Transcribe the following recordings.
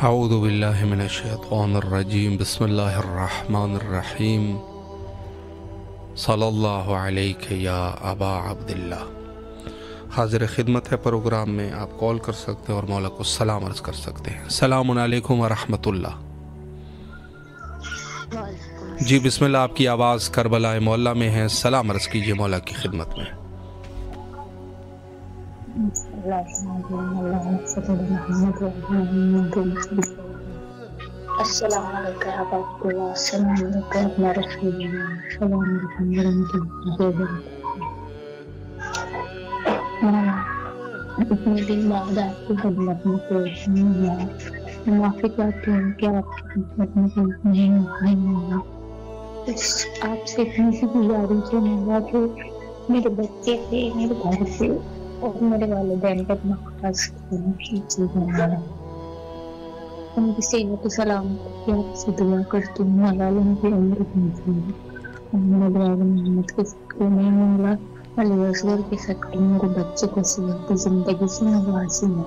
اعوذ باللہ من الشیطان الرجیم بسم اللہ الرحمن الرحیم صلی اللہ علیہ یا ابا عبداللہ۔ حاضر خدمت ہے پروگرام میں، آپ کال کر سکتے ہیں اور مولا کو سلام عرض کر سکتے ہیں۔ السلام علیکم ورحمۃ اللہ۔ جی بسم اللہ، آپ کی آواز کربلا معلیٰ میں ہے، سلام عرض کیجئے مولا کی خدمت میں۔ السلام علیکم ابا عبداللہ، السلام علیکم ابن رسول اللہ، السلام علیکم ورحمۃ اللہ وبرکاتہ۔ اتنے دن بعد آپ کی خدمت میں پیش نہیں ہے، معافی چاہتی ہوں کہ آپ کی خدمت میں پیش نہیں ہوا۔ آپ سے اتنی سی گزارش ہے مولا کہ میرے بچے سے، میرے گھر سے اور میرے والدین کا اپنا خاص کرنا، ان کی صحت و سلامت کی آپ سے دعا کرتی ہوں مولا، ان کی عمر محمد محمد کے صدقے میں مولا، علی اصغر کے صدقے میں میرے بچے کو صحت زندگی سے نوازی ہے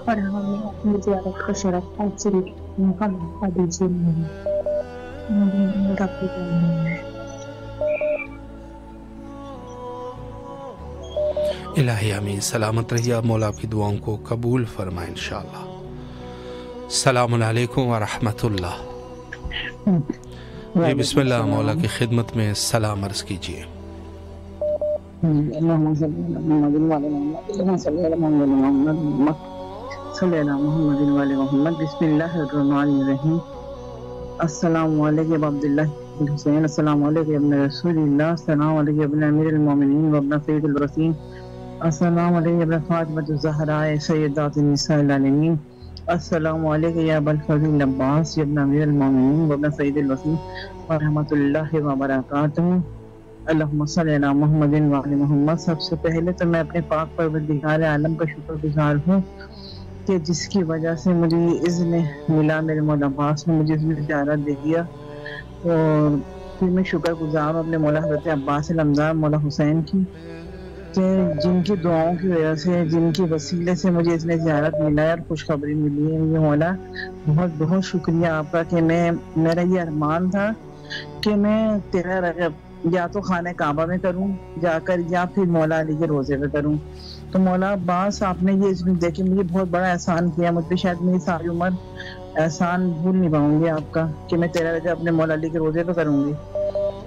اور ہمیں اپنی زیارت کا شرف حاصل کرنے کا موقع دیجیے میرا الہی آمین۔ سلامت رہیے، مولا آپ کی دعاؤں کو قبول فرمائے انشاءاللہ۔ السلام علیکم ورحمۃ اللہ۔ جی بسم اللہ، مولا کی خدمت میں سلام عرض کیجیے۔ اللہم صلی علی محمد وعلی محمد، اللہم صلی علی محمد صلی علی محمد وعلی محمد۔ بسم اللہ الرحمن الرحیم۔ السلام علیکم ابا عبداللہ حسین، السلام علیکم ابن رسول اللہ، السلام علیکم ابن امیر المومنین وابن سید الرسین، السلام علیکم ابن فاطمہ الزہراء سیدات النساء العالمین، السلام علیکم یا ابا الفضل عباس ابن امیر المومنین وابن سید الوسیم ورحمۃ اللہ وبرکاتہ۔ اللہم صلی علی محمد وعلی محمد۔ سب سے پہلے تو میں اپنے پاک پروردگار عالم کا شکر گزار ہوں کہ جس کی وجہ سے مجھے یہ اذن ملا، میرے مولا عباس نے مجھے اس میں اجازت دے دیا، اور پھر میں شکر گزار ہوں اپنے مولا حضرت عباس الامزار مولا حسین کی، کہ جن کی دعاؤں کی وجہ سے، جن کے وسیلے سے مجھے اس میں زیارت ملا ہے اور خوشخبری ملی ہے۔ یہ مولا بہت بہت شکریہ آپ کا کہ میرا یہ ارمان تھا کہ میں تیرا رغب یا تو خانہ کعبہ میں کروں جا کر، یا پھر مولا علی کے روزے پہ کروں۔ تو مولا عباس آپ نے یہ اس میں دیکھے مجھے بہت بڑا احسان کیا، مجھ پہ شاید میری ساری عمر احسان بھول نہیں پاؤں گی آپ کا، کہ میں تیرا رضا اپنے مولا علی کے روزے پہ کروں گی۔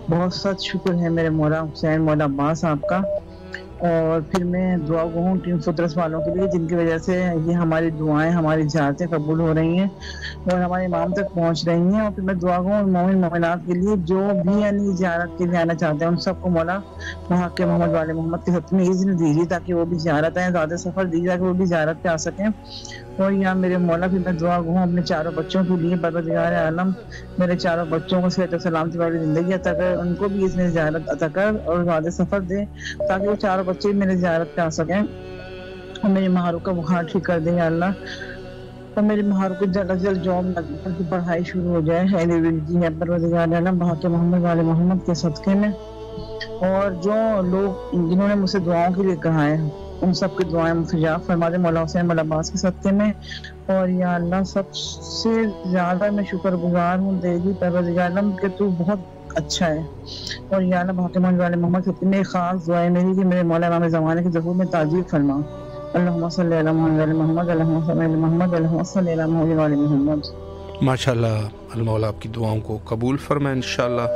بہت سچ شکر ہے میرے مولا حسین مولا عباس آپ کا۔ اور پھر میں دعا گو ہوں ٹیم فطرس والوں کے لیے، جن کی وجہ سے یہ ہماری دعائیں، ہماری زیارتیں قبول ہو رہی ہیں اور ہمارے امام تک پہنچ رہی ہیں۔ اور پھر میں دعا گو مومن مومنات کے لیے جو بھی یعنی زیارت کے لیے آنا چاہتے ہیں، ان سب کو مولا وہاں کے محمد والے محمد کے خط میں اذن دیجیے تاکہ وہ بھی زیارت آئیں، زیادہ سفر دیجیے تاکہ وہ بھی زیارت پہ آ سکیں۔ اور یہاں میرے مولا پھر میں دعا گو ہوں اپنے چاروں بچوں کے لیے، پروردگار عالم میرے چاروں بچوں کو صحت و سلامتی والی زندگی عطا کر، ان کو بھی اذن زیارت عطا کر اور زیادہ سفر دے تاکہ وہ چاروں بچے میرے زیارت پہ آ سکیں، اور میری مہاروں کا بخار ٹھیک کر دیں یا اللہ، اور میری مہاروں کو جلد از جلد جاب لگ کی پڑھائی شروع ہو جائے ہے پروردگار عالم وہاں کے محمد والے محمد کے صدقے میں۔ اور جو لوگ جنہوں نے مجھ سے دعاؤں کے لیے کہا ہے، ان سب کی دعائیں مستجاب فرما دے مولا حسین مولا عباس کے صدقے میں۔ اور یا اللہ سب سے زیادہ میں شکر گزار ہوں تیری پروردگار عالم کہ تو بہت اچھا ہے۔ اور یا اللہ بھاکے محمد والے محمد صدقے میں خاص دعائیں میری کہ میرے مولا امام زمانے کے ظہور میں تعجیل فرما۔ اللہم صلی علی محمد وعلی محمد، اللہم صلی علی محمد، اللہم صلی علی محمد وعلی محمد۔ ماشاءاللہ، المولا آپ کی دعاؤں کو قبول فرمائے انشاءاللہ۔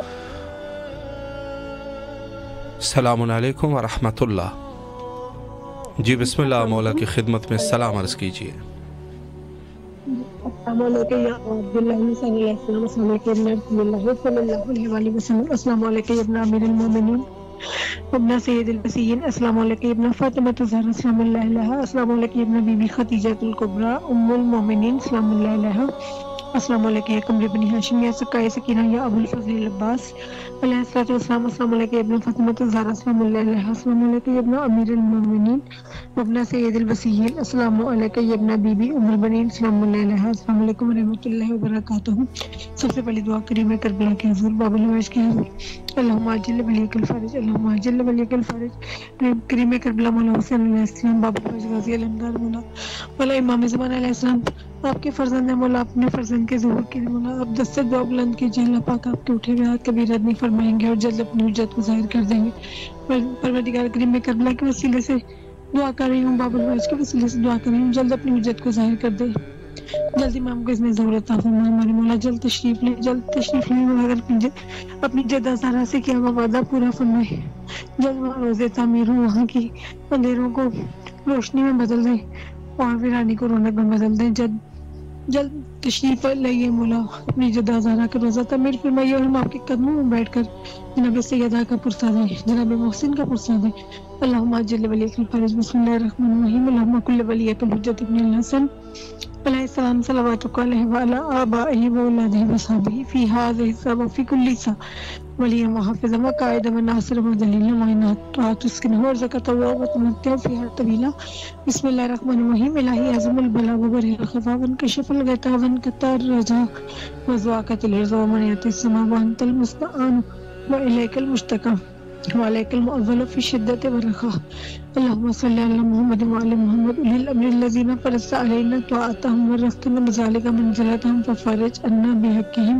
السلام علیکم ورحمۃ اللہ۔ جی بسم اللہ، مولا کی خدمت میں سلام عرض کیجیے۔ السلام علیکم یا عبداللہ صلی اللہ علیہ وسلم، السلام علیکم رسول اللہ صلی اللہ علیہ وآلہ وسلم، السلام علیکم ابن امیر المومنین ابن سید الوسیین، السلام علیکم ابن فاطمہ الزہراء سلام اللہ علیہا، السلام علیکم ابن بی بی خدیجہ الکبریٰ ام المومنین سلام اللہ علیہا، السلام علیکم یا قمر بنی ہاشم یا سکائے سکینہ یا ابو الفضل عباس، علیہ الصلوۃ والسلام السلام علیکم ابن فاطمۃ الزہرا السلام علیہ السلام علیکم ابن امیر المومنین ابن سید الوصیین السلام علیکم ابن بی بی ام البنین السلام علیہ السلام علیکم ورحمۃ اللہ وبرکاتہ۔ سب سے پہلی دعا کریم کربلا کے حضور باب الویش کے حضور اللہم عجل ولیک الفرج اللہم عجل ولیک الفرج کریم کربلا مولا حسین علیہ السلام باب الویش غازی علمدار مولا امام زمان علیہ السلام آپ کے فرزند ہیں مولا، اپنے فرزند کے ظہور کے لیے مولا آپ دست دعا بلند کیجیے، اللہ پاک آپ کے اٹھے ہوئے ہاتھ کبھی رد نہیں فرمائیں گے اور جلد اپنی حجت کو ظاہر کر دیں گے۔ پروردگار کریم میں کربلا کے وسیلے سے دعا کر رہی ہوں، باب الویش کے وسیلے سے دعا کر رہی ہوں، جلد اپنی حجت کو ظاہر کر دے، جلد امام کو اس میں ظہور عطا فرمائے ہمارے مولا، جلد تشریف لے مولا، اگر اپنی جدہ زہرا سے کیا ہوا وعدہ پورا فرمائے، جلد وہاں روزے تعمیر ہوں، وہاں کی اندھیروں کو روشنی میں بدل دیں اور ویرانی کو رونق میں بدل دیں، جلد تشریف لائیے مولا، اپنی جدہ زہرا کا روزہ تعمیر فرمائیے اور ہم آپ کے قدموں میں بیٹھ کر جناب سیدہ کا پرسہ دیں، جناب محسن کا پرسہ دیں۔ اللہم عجل ولیک الفرج بسم اللہ الرحمن الرحیم اللہم کل ولیک الحجت ابن الحسن علیہ السلام صلواتک علیہ وعلی آبائہ واولادہ وصحبہ فی ھذہ الساعۃ وفی کل ساعۃ ولیا وحافظا وقائدا وناصرا ودلیلا وعنات وتسکنہ ورزقہ وتمتع فیہا طویلا۔ بسم اللہ الرحمن الرحیم الہی اعظم البلا وبرئ الخفا وانکشف الغطا وانقطع الرجا وضاقت الارض ومنعت السماء وانت المستعان والیک المشتکى وعلیک المؤول فی الشدۃ والرخاء۔ اللہم صلی علی محمد وعلی محمد اولی الامر الذین فرضت علینا طاعتہم ورزقتنا بذلک منزلتہم ففرج عنا بحقہم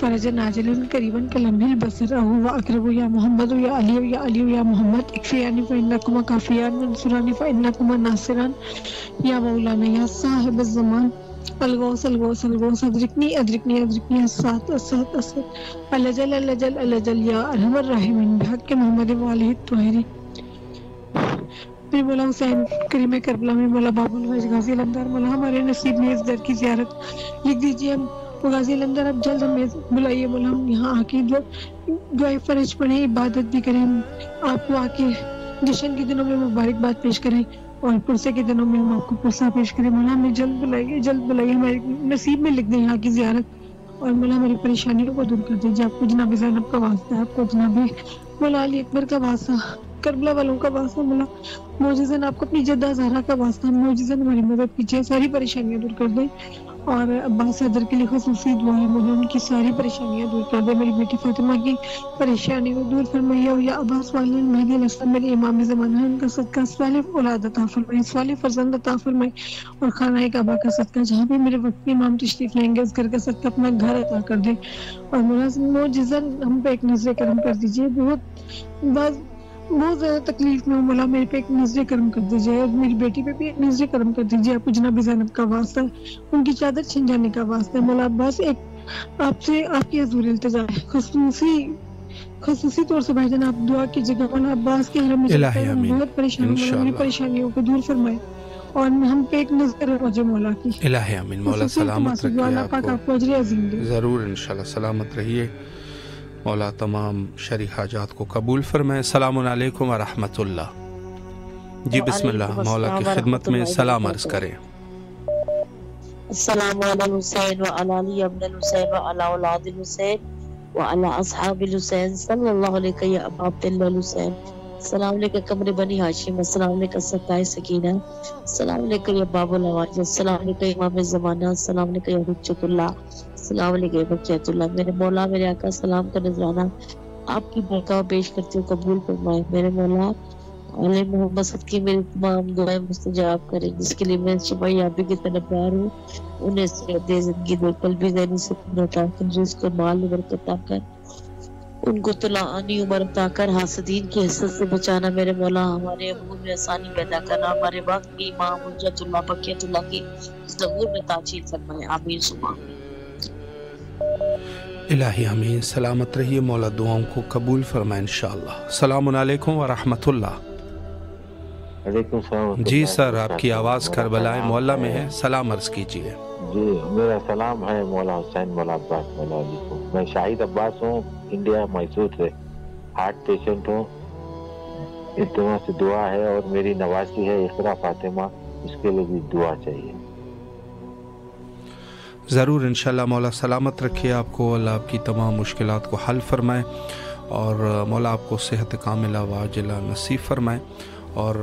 فرجا عاجلا قریبا کلمح البصر اہو واقرب یا محمد یا علی یا علی یا محمد اکفیانی فانکما کافیان وانصرانی فانکما ناصران یا مولانا یا صاحب الزمان الغوث الغوث الغوث ادرکنی ادرکنی ادرکنی السات السات السات الجل الجل الجل یا ارحم الراحمین بحق محمد وآلہ الطاہرین۔ میرے مولا حسین کریم کربلا میں مولا باب الویش غازی علمدار مولا ہمارے نصیب میں اس در کی زیارت لکھ دیجیے، ہم غازی علمدار اب جلد ہمیں بلائیے مولا، ہم یہاں آ کے دعائے فرج پڑھیں، عبادت بھی کریں، آپ کو آ کے جشن کے دنوں میں مبارکباد پیش کریں اور پرسے کے دنوں میں ہم آپ کو پرسہ پیش کریں۔ مولا ہمیں جلد بلائیے، ہمارے نصیب میں لکھ دیں یہاں کی زیارت اور مولا ہماری پریشانیوں کو دور کر دیجیے۔ آپ کو جناب زینب کا واسطہ ہے، آپ کو جناب مولا علی اکبر کا واسطہ، کربلا والوں کا واسطہ، مولا معجزن آپ کو اپنی جدہ زہرا کا واسطہ، معجزن ہماری مدد کیجیے، ساری پریشانیاں دور کر دیں اور عباس صدر کے لیے خصوصی دعا ہے مولا، ان کی ساری پریشانیاں دور کر دیں، میری بیٹی فاطمہ کی پریشانی کو دور فرمائیے اور یا عباس والد مہدی علیہ السلام میرے امام زمانہ ہے، ان کا صدقہ صالح اولاد عطا فرمائے، صالح فرزند عطا فرمائے اور خانہ کعبہ کا صدقہ جہاں بھی میرے وقت امام تشریف لائیں گے اس گھر کا صدقہ اپنا گھر عطا کر دیں اور مولا معجزن ہم پہ ایک نظر کرم کر دیجیے، بہت زیادہ تکلیف میں ہوں مولا، میرے پہ ایک نظر کرم کر دیجیے اور میری بیٹی پہ بھی ایک نظر کرم کر دیجیے، آپ کو جناب زینب کا واسطہ ہے، ان کی چادر چھن جانے کا واسطہ ہے مولا، بس ایک آپ سے آپ کی حضور التجا ہے، خصوصی طور سے بھائی جان آپ دعا کی جگہ مولا عباس کے حرم میں بہت پریشانی مولا، میری پریشانیوں کو دور فرمائے اور ہم پہ ایک نظر رکھو مولا کی، الہی آمین۔ مولا سلامت رکھیے آپ کو، اجر عظیم دے، ضرور انشاءاللہ سلامت رہیے، مولا تمام شرعی حاجات کو قبول فرمائے۔ السلام علیکم ورحمۃ اللہ۔ جی بسم اللہ، مولا کی خدمت میں سلام عرض کریں۔ السلام علی الحسین وعلی علی ابن الحسین وعلی اولاد الحسین وعلی اصحاب الحسین صلی اللہ علیہ یا ابا عبداللہ الحسین۔ السلام علیکم قمر بنی ہاشم، السلام علیکم ستائے سکینہ، السلام علیکم یا باب العواج، السلام علیکم امام زمانہ، السلام علیکم یا حجت اللہ، السلام علیکم بقیت اللہ۔ میرے مولا میرے آقا سلام کا نذرانہ آپ کی برکہ پیش کرتے ہو قبول فرمائے، میرے مولا علی محمد صدقی میری تمام دعائیں مستجاب کریں، جس کے لیے میں شفا یابی کی طلبگار ہوں، انہیں صحت دے، زندگی دے، قلبی ذہنی سکون عطا کر، رزق اور مال میں برکت عطا کر، ان کو طولانی عمر عطا کر، حاسدین کی حسد سے بچانا میرے مولا، ہمارے امور میں آسانی پیدا کرنا، ہمارے وقت کی امام حجت اللہ بقیت اللہ کی ظہور میں تاجیل فرمائے، آمین ثم آمین۔ الہی آمین، سلامت رہیے، مولا دعاؤں کو قبول فرمائے انشاءاللہ۔ السلام علیکم ورحمۃ اللہ۔ وعلیکم السلام۔ جی سر، آپ کی آواز کربلا محلہ میں ہے، سلام عرض کیجیے۔ جی میرا سلام ہے مولا حسین مولا عباس مولا علی کو۔ میں شاہد عباس ہوں، انڈیا میسور سے، ہارٹ پیشنٹ ہوں، اجتماع سے دعا ہے اور میری نواسی ہے اقرا فاطمہ، اس کے لیے بھی دعا چاہیے۔ ضرور انشاءاللہ مولا سلامت رکھے آپ کو، اللہ آپ کی تمام مشکلات کو حل فرمائے اور مولا آپ کو صحت کاملہ واجلہ نصیب فرمائے، اور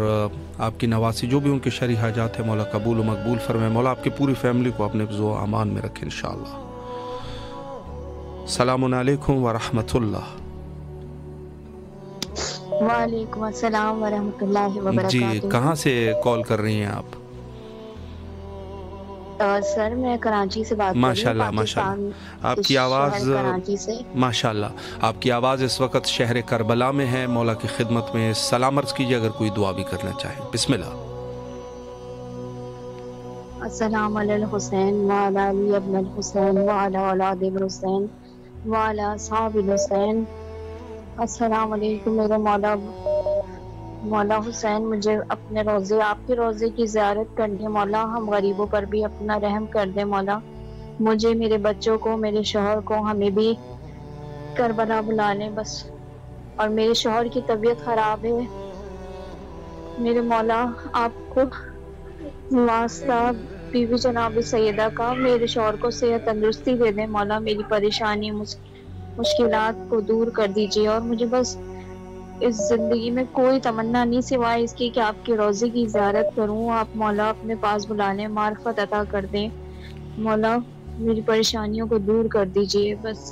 آپ کی نواسی جو بھی ان کے شرعی حاجات ہیں مولا قبول و مقبول فرمائے، مولا آپ کی پوری فیملی کو اپنے حفظ و امان میں رکھے انشاءاللہ۔ السلام علیکم ورحمۃ اللہ۔ وعلیکم السلام ورحمۃ اللہ وبرکاتہ۔ جی کہاں سے کال کر رہی ہیں آپ؟ سر میں کراچی سے بات کر رہی ہوں۔ ماشاءاللہ ماشاءاللہ، آپ کی آواز کراچی سے، ماشاءاللہ آپ کی آواز اس وقت شہر کربلا میں ہے، مولا کی خدمت میں سلام عرض کیجیے، اگر کوئی دعا بھی کرنا چاہیں بسم اللہ۔ السلام علی الحسین وعلی علی ابن الحسین وعلی اولاد الحسین وعلی اصحاب الحسین۔ السلام علیکم میرے مولا حسین، مجھے اپنے روزے، آپ کے روزے کی زیارت کرنی ہے مولا، ہم غریبوں پر بھی اپنا رحم کر دیں مولا، مجھے، میرے بچوں کو، میرے شوہر کو، ہمیں بھی کربلا بلا لیں بس، اور میرے شوہر کی طبیعت خراب ہے میرے مولا، آپ کو واسطہ بی بی جناب سیدہ کا، میرے شوہر کو صحت تندرستی دے دیں مولا، میری پریشانی مشکلات کو دور کر دیجیے، اور مجھے بس اس زندگی میں کوئی تمنا نہیں سوائے اس کی کہ آپ کے روزے کی زیارت کروں، آپ مولا اپنے پاس بلا لیں، معرفت عطا کر دیں مولا، میری پریشانیوں کو دور کر دیجیے بس۔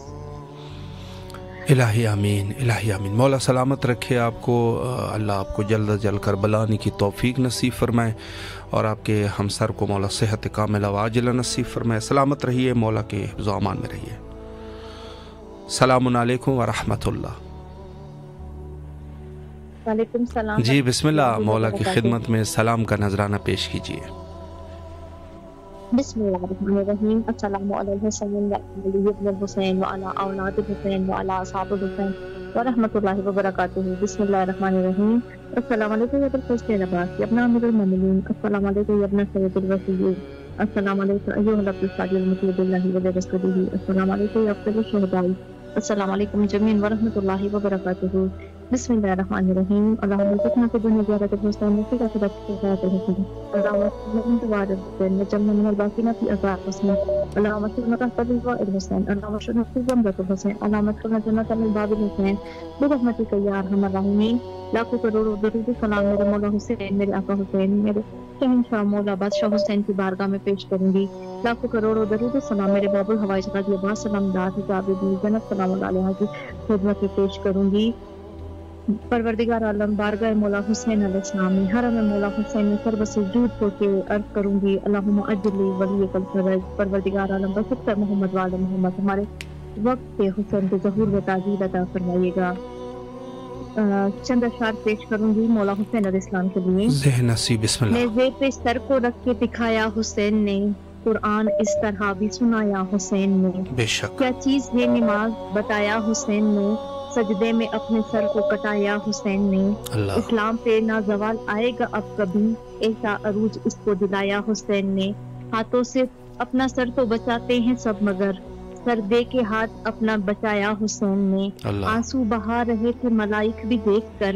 الہی آمین، الہی آمین، مولا سلامت رکھے آپ کو، اللہ آپ کو جلد از جلد کربلا آنے کی توفیق نصیب فرمائے، اور آپ کے ہمسر کو مولا صحت کاملہ واجلہ نصیب فرمائے، سلامت رہیے، مولا کے حفظ و امان میں رہیے۔ السلام علیکم ورحمۃ اللہ۔ وعلیکم السلام جی بسم اللہ، مولا کی خدمت میں سلام کا نذرانہ پیش کیجیے۔ بسم اللہ الرحمن الرحیم۔ السلام علی الحسین وعلی علی ابن الحسین وعلی اولاد الحسین وعلی اصحاب الحسین ورحمۃ اللہ وبرکاتہ۔ بسم اللہ الرحمن الرحیم۔ السلام علیکم یا الفضل العباس ابن امیر المومنین، السلام علیکم یا ابن سید الوصیین، السلام علیکم ایھا العبد الصالح المطیع باللہ ورسولہ، السلام علیکم یا افضل الشہداء، السلام علیکم جمیعا ورحمۃ اللہ وبرکاتہ۔ بسم اللہ الرحمن الرحیم۔ اللہم ارزقنا فی الدنیا زیارۃ الحسین وفی الآخرۃ شفاعۃ الحسین، اللہم اغفر لنا توارث الحسین وجعلنا من الباقین فی عذاب الحسین، اللہم اغفر لنا تحفظ الحسین، اللہم اشرنا فی زمرۃ الحسین، اللہم ادخلنا جنۃ من باب الحسین برحمتک یا ارحم الراحمین۔ لاکھوں کروڑوں درود سلام میرے مولا حسین، میرے آقا حسین، میرے شہنشاہ مولا بادشاہ حسین کی بارگاہ میں پیش کروں گی، لاکھوں کروڑوں درود سلام میرے باب الحوائج غازی عباس سلامدار حجاب جنت سلام اللہ علیہ کی خدمت میں پیش کروں گی۔ پروردگار عالم بارگاہ مولا حسین علیہ السلام میں، حرم مولا حسین میں سر بسجود ہو کے عرض کروں گی، اللہم اجلی ولی الفرج، پروردگار عالم بسکر محمد وعلی محمد ہمارے وقت کے حسین کے ظہور و تعزیز عطا فرمائیے گا۔ چند اشعار پیش کروں گی مولا حسین علیہ السلام کے لیے۔ ذہن نصیب بسم اللہ۔ نیزے پہ سر کو رکھ کے دکھایا حسین نے، قرآن اس طرح بھی سنایا حسین نے، بے شک کیا چیز ہے نماز بتایا حسین نے، سجدے میں اپنے سر کو کٹایا حسین نے، اللہ اسلام پہ نہ زوال آئے گا اب کبھی، ایسا عروج اس کو دلایا حسین نے، ہاتھوں سے اپنا سر تو بچاتے ہیں سب مگر، سر دے کے ہاتھ اپنا بچایا حسین نے، اللہ آنسو بہا رہے تھے ملائک بھی دیکھ کر،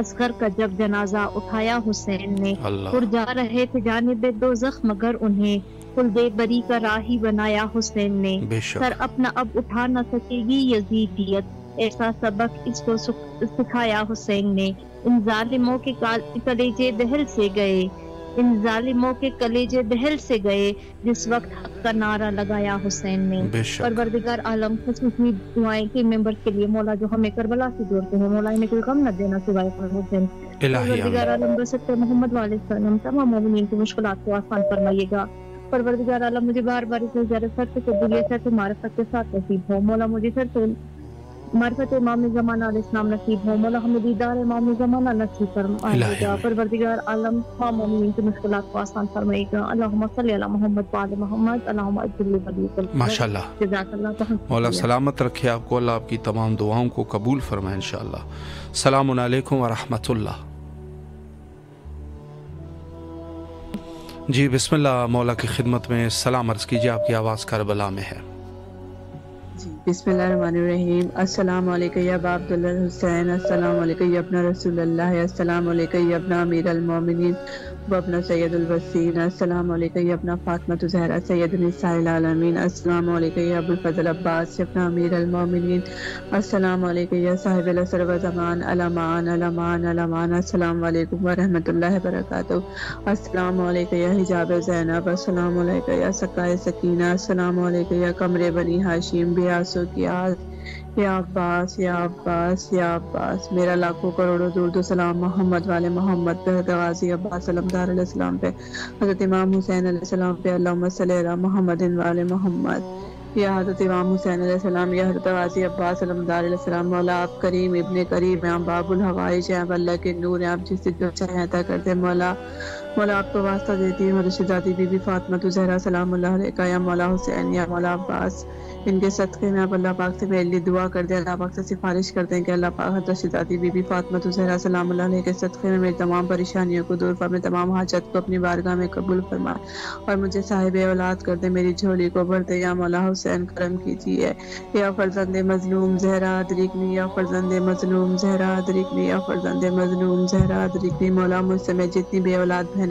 اصغر کا جب جنازہ اٹھایا حسین نے، اللہ اڑ جا رہے تھے جانب دوزخ مگر انہیں خلد بری کا راہی بنایا حسین نے، بے شک سر اپنا اب اٹھا نہ سکے گی یزیدیت، ایسا سبق اس کو سکھایا حسین نے، ان ظالموں کے کلیجے دہل سے گئے، ان ظالموں کے کلیجے دہل سے گئے، جس وقت حق کا نعرہ لگایا حسین نے۔ بے شک پروردگار عالم خصوصی دعائیں کے ممبر کے لیے مولا جو ہمیں کربلا سے جوڑتے ہیں، مولا انہیں کوئی غم نہ دینا سوائے حسین۔ الہی پروردگار آمین، عالم برستے محمد علیہ السلام تمام مومنین کی مشکلات کو آسان فرمائیے گا۔ پروردگار عالم مجھے بار بار اس زیارت سر سے قبولیت سے معرفت کے ساتھ نصیب ہو، مولا مجھے سر سے معرفت امام زمانہ علیہ السلام نصیب ہو، مولا ہمیں دیدار امام زمانہ نصیب فرمائے گا۔ پروردگار عالم تمام مومنین کی مشکلات کو آسان فرمائے گا۔ اللہم صلی علی محمد وعلی محمد، اللہم اجل ولی ماشاءاللہ، جزاک اللہ مولا سلامت رکھے آپ کو، اللہ آپ کی تمام دعاؤں کو قبول فرمائے انشاءاللہ۔ السلام علیکم ورحمۃ اللہ۔ جی بسم اللہ، مولا کی خدمت میں سلام عرض کیجیے، آپ کی آواز کربلا میں ہے۔ جی بسم اللہ الرحمن الرحیم. السلام علیکم یا ابا عبداللہ الحسین، السلام علیکم یا ابن رسول اللہ، السلام علیکم یا ابن امیر المومنین و ابن سید الوسین، السلام علیکم یا ابن فاطمہ زہرا سید نساء العالمین، السلام علیکم یا ابو الفضل عباس یا ابن امیر المومنین، السلام علیکم یا صاحب العصر و زمان، الامان الامان الامان، السلام علیکم ورحمۃ اللہ وبرکاتہ، السلام علیکم یا حجاب زینب، السلام علیکم یا سقائے سکینہ، السلام علیکم یا قمر بنی ہاشم بیاسو کی آج، یا عباس یا عباس یا عباس. میرا لاکھوں کروڑوں درود و سلام محمد والے محمد پہ، حضرت غازی عباس علمدار علیہ السلام پہ، حضرت امام حسین علیہ السلام پہ، اللہم صلی علی محمد والے محمد. یا حضرت امام حسین علیہ السلام، یا حضرت غازی عباس علمدار علیہ السلام. مولا آپ کریم ابن کریم ہیں، آپ باب الحوائج ہیں، آپ اللہ کے نور ہیں، آپ جس سے جو چاہیں عطا کرتے ہیں. مولا آپ کو واسطہ دیتی ہے میری شہزادی بی بی فاطمہ زہرا سلام اللہ علیہ، یا مولا حسین یا مولا عباس، ان کے صدقے میں آپ اللہ پاک سے میرے لیے دعا کر دیں، اللہ پاک سے سفارش کرتے ہیں کہ اللہ پاک حضرت شہزادی بی بی فاطمہ زہرا سلام اللہ علیہ کے صدقے میں میری تمام پریشانیوں کو دور فرمائے، تمام حاجت کو اپنی بارگاہ میں قبول فرمائے اور مجھے صاحب اولاد کر دے، میری جھولی کو بھر دے. یا مولا حسین کرم کیجیے. یا فرزند مظلوم زہرا ادرکنی، یا فرزند مظلوم زہرا ادرکنی، یا فرزند مظلوم زہرا ادرکنی. مولا مجھ سے میں جتنی بے اولاد بہنیں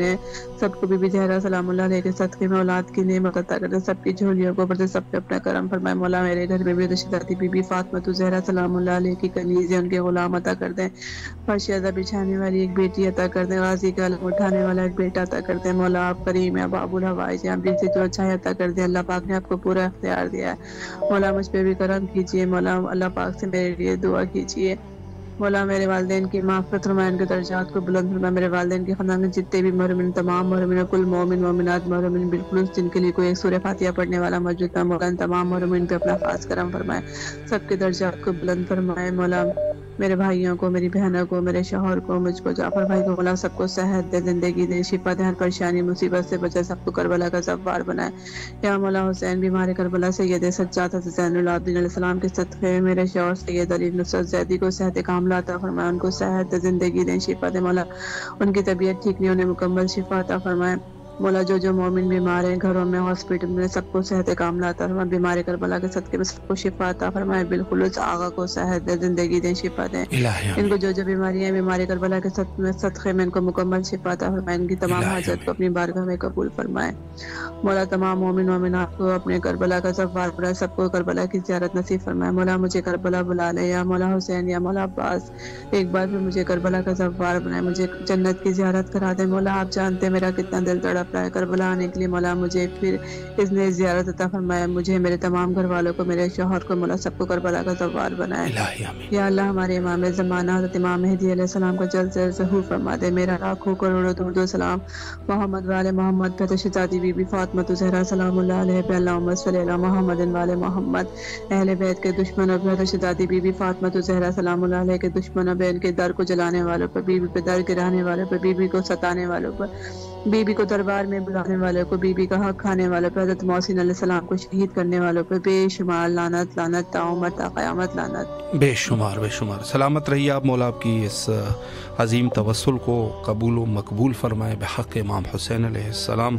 سب کو بی بی زہرا سلام اللہ علیہ کے صدقے میں اولاد کی نعمت عطا کر دے، سب کی جھولیوں کو بھر دے، سب پہ اپنا کرم فرمائے. مولا میرے گھر میں بھی شہزادی بی بی فاطمہ زہرا سلام اللہ علیہ کی کنیزیں ان کے غلام عطا کر دیں، فرش ازا بچھانے والی ایک بیٹی عطا کر دیں، غازی کا علم اٹھانے والا ایک بیٹا عطا کر دیں. مولا آپ کریم ہیں، باب الحوائج ہیں، آپ جن سے جو اچھا عطا کر دیں. اللہ پاک نے آپ کو پورا اختیار دیا ہے. مولا مجھ پہ بھی کرم کیجیے. مولا اللہ پاک سے میرے لیے دعا کیجیے. مولا میرے والدین کی معافرت فرمائے، ان کے درجات کو بلند فرمائے. میرے والدین کے خاندان میں جتنے بھی محرومین، تمام محرومین، کل مومن مومنات محرومین بالخصوص جن کے لیے کوئی ایک سورہ فاتحہ پڑھنے والا موجود ہے، مولا ان تمام محرومین پہ اپنا خاص کرم فرمائے، سب کے درجات کو بلند فرمائے. مولا میرے بھائیوں کو، میری بہنوں کو، میرے شوہر کو، مجھ کو، جعفر بھائی کو، مولا سب کو صحت دے، زندگی دے، شفا دے، ہر پریشانی مصیبت سے بچے، سب کو کربلا کا زوار بنائے. یا مولا حسین بیمار کربلا سید سجاد حضرت زین العابدین علیہ السلام کے صدقے میں میرے شوہر سید علی نصرت زیدی کو صحت کاملہ عطا فرمائے، ان کو صحت دے، زندگی دے، شفا دے. مولا ان کی طبیعت ٹھیک نہیں، انہیں مکمل شفا عطا فرمائے. مولا جو مومن بیمار ہیں گھروں میں، ہاسپٹل میں، سب کو صحت کاملہ عطا فرمائے. بیمار کربلا کے صدقے میں سب کو شفا عطا فرمائے. بالخلوص آغا کو صحت دے، زندگی دے، شفا دے. ان کو جو بیماریاں ہیں، بیمار کربلا کے صدقے میں ان کو مکمل شفا عطا فرمائے. ان کی تمام حاجت کو اپنی بارگاہ میں قبول فرمائے. مولا تمام مومن مومنات کو اپنے کربلا کا زوار بنائے، سب کو کربلا کی زیارت نصیب فرمائے. مولا مجھے کربلا بلا لے، یا مولا حسین یا مولا عباس، ایک بار پھر مجھے کربلا کا زوار بنائے، مجھے جنت کی زیارت کرا دے. مولا آپ جانتے میرا کتنا دل تڑپ رہا ہے کربلا آنے کے لیے. مولا مجھے پھر اذن زیارت عطا فرمائے، مجھے، میرے تمام گھر والوں کو، میرے شوہر کو، مولا سب کو کربلا کا زوار بنائے. یا اللہ ہمارے امام زمانہ حضرت امام مہدی علیہ السلام کا جلد سے ظہور فرما دے. میرا لاکھوں کروڑوں درود و سلام محمد والے محمد پہ، شہزادی بی بی فاطمہ زہرا سلام اللہ علیہ پہ، اللہم صلی علی محمد والے محمد. اہل بیت کے دشمنوں پہ، شہزادی بی بی فاطمہ زہرا سلام اللہ علیہ کے دشمنوں پہ، ان کے در کو جلانے والوں پر، بی بی پہ در گرانے والوں پر، بی بی کو ستانے والوں پر، بی بی کو دربار میں بلانے والوں کو، بی بی کا حق کھانے والوں پر، حضرت محسن علیہ السلام کو شہید کرنے والوں پر بے شمار لعنت، لعنت تا عمر تا قیامت لعنت. بے شمار بے شمار. سلامت رہیے آپ. مولا آپ کی اس عظیم توسل کو قبول و مقبول فرمائے بحق امام حسین علیہ السلام.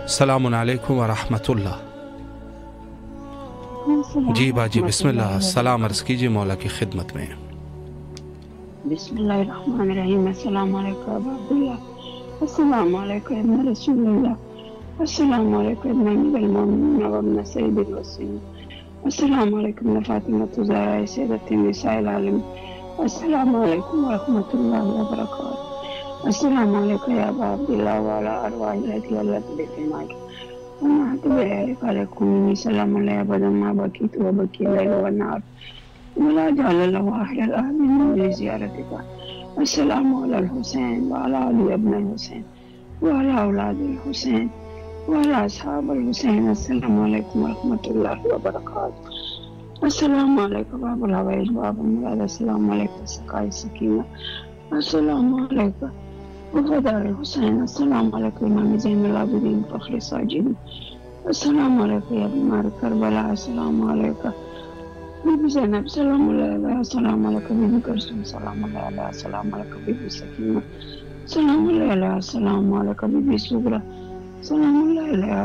السلام علیکم ورحمۃ اللہ. جی باجی بسم اللہ، السلام عرض کیجیے مولا کی خدمت میں. بسم اللہ الرحمن الرحیم. السلام علیکم ابا عبداللہ، السلام علیکم ابن رسول اللہ، السلام علیکم ابن امیر المومنین و ابن سید الوسین، السلام علیکم ابن فاطمہ زہرا سیدۃ النساء العالمین، السلام علیکم ورحمۃ اللہ وبرکاتہ. السلام علیکم یا ابا عبداللہ وعلی ارواح الذی اللہ بیت المال ونحت بذلک علیکم سلام علیہ ابدا ما بقیت وبقی اللیل والنہار ولا جعل له اہل الارض من لزیارتک. السلام علی الحسین وعلی علی ابن الحسین وعلی اولاد الحسین وعلی اصحاب الحسین. السلام علیکم ورحمۃ اللہ وبرکاتہ. السلام علیکم باب الحوائج باب المراد. السلام علیکم سقائے سکینہ. السلام علیکم وفدار الحسین. السلام علیکم امام زین العابدین فخر الساجدین. السلام علیکم یا بیمار کربلا. السلام علیکم بی بی زینب سلام اللہ علیہ. السلام علیکم بی بی کرسوم سلام اللہ علیہ. السلام علیکم بی بی سکینہ سلام اللہ علیہ. السلام علیکم بی بی سغرا سلام اللہ علیہ.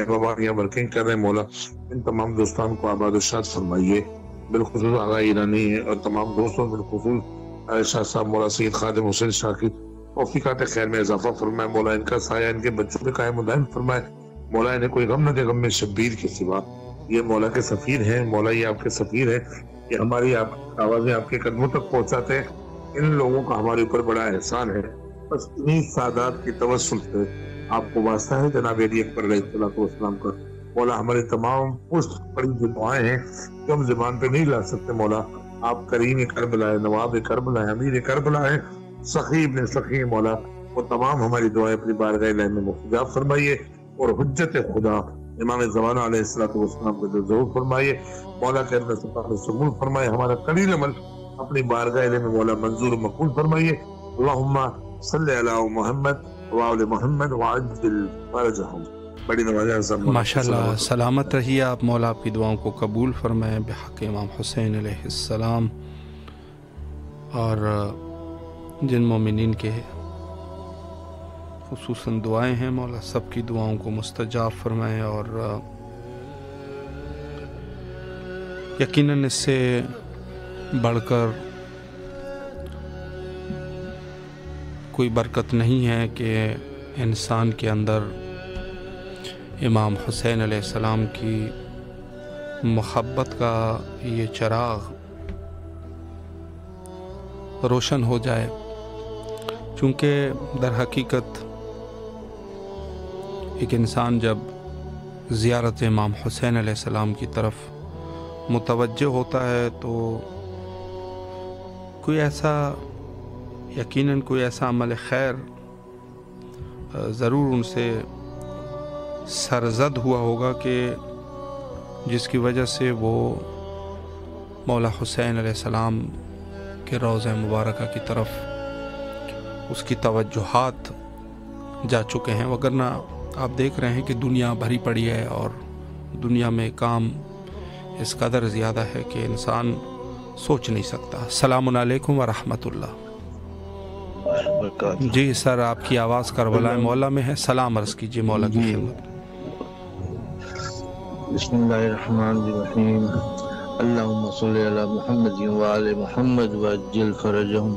احباب یہاں ورکنگ کر رہے ہیں مولا ان تمام دوستان کو آباد و شاد فرمائیے، بالخصوص آغا ایرانی اور تمام دوستوں، بالخصوص شاہ صاحب مولا سید خادم حسین شاہ کی توفیقات خیر میں اضافہ فرمائے مولا، ان کا سایہ ان کے بچوں پہ قائم و دائم فرمائے مولا، انہیں کوئی غم نہ دے غم میں شبیر کے سوا، یہ مولا کے سفیر ہیں مولا، یہ آپ کے سفیر ہیں، یہ ہماری آوازیں آپ کے قدموں تک پہنچاتے ہیں، ان لوگوں کا ہمارے اوپر بڑا احسان ہے، بس انہیں سادات کی توسل سے آپ کو واسطہ ہے جناب علی اکبر علیہ الصلوۃ والسلام کا مولا، ہمارے تمام پشت پڑی جو دعائیں ہیں جو ہم زبان پہ نہیں لا سکتے مولا، آپ کریم کربلا ہے، نواب کربلا ہے، امیر کربلا ہے، سخی ابن سخی مولا، وہ تمام ہماری دعائیں اپنی بارگاہ الہی میں مستجاب فرمائیے، اور حجت خدا امام زمانہ علیہ الصلوۃ والسلام کو ظہور فرمائیے مولا، کے اندر سبول فرمائے، ہمارا قلیل عمل اپنی بارگاہ الہی میں مولا منظور و مقبول فرمائیے، اللہم صلی علی محمد وآل محمد وعجل فرجہم۔ بڑی نمازیں ماشاءاللہ، سلامت رہیے آپ، مولا آپ کی دعاؤں کو قبول فرمائے بحق امام حسین علیہ السلام، اور جن مومنین کے خصوصاً دعائیں ہیں مولا سب کی دعاؤں کو مستجاب فرمائے، اور یقیناً اس سے بڑھ کر کوئی برکت نہیں ہے کہ انسان کے اندر امام حسین علیہ السلام کی محبت کا یہ چراغ روشن ہو جائے، چونکہ در حقیقت ایک انسان جب زیارت امام حسین علیہ السلام کی طرف متوجہ ہوتا ہے تو یقیناً کوئی ایسا عمل خیر ضرور ان سے سرزد ہوا ہوگا کہ جس کی وجہ سے وہ مولا حسین علیہ السلام کے روضہ مبارکہ کی طرف اس کی توجہات جا چکے ہیں، وگرنہ آپ دیکھ رہے ہیں کہ دنیا بھری پڑی ہے اور دنیا میں کام اس قدر زیادہ ہے کہ انسان سوچ نہیں سکتا۔ السلام علیکم ورحمۃ اللہ۔ جی سر، آپ کی آواز کربلا مولا میں ہے، سلام عرض کیجیے مولا کی خدمت۔ بسم اللہ الرحمن الرحیم، اللہم صلی علی محمد وآل محمد وعجل فرجہم،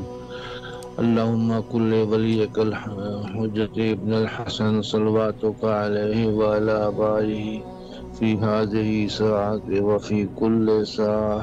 اللہم کل ولیک الحجت ابن الحسن صلواتک علیہ وعلی آبائہ فی هذه الساعة وفی کل ساعة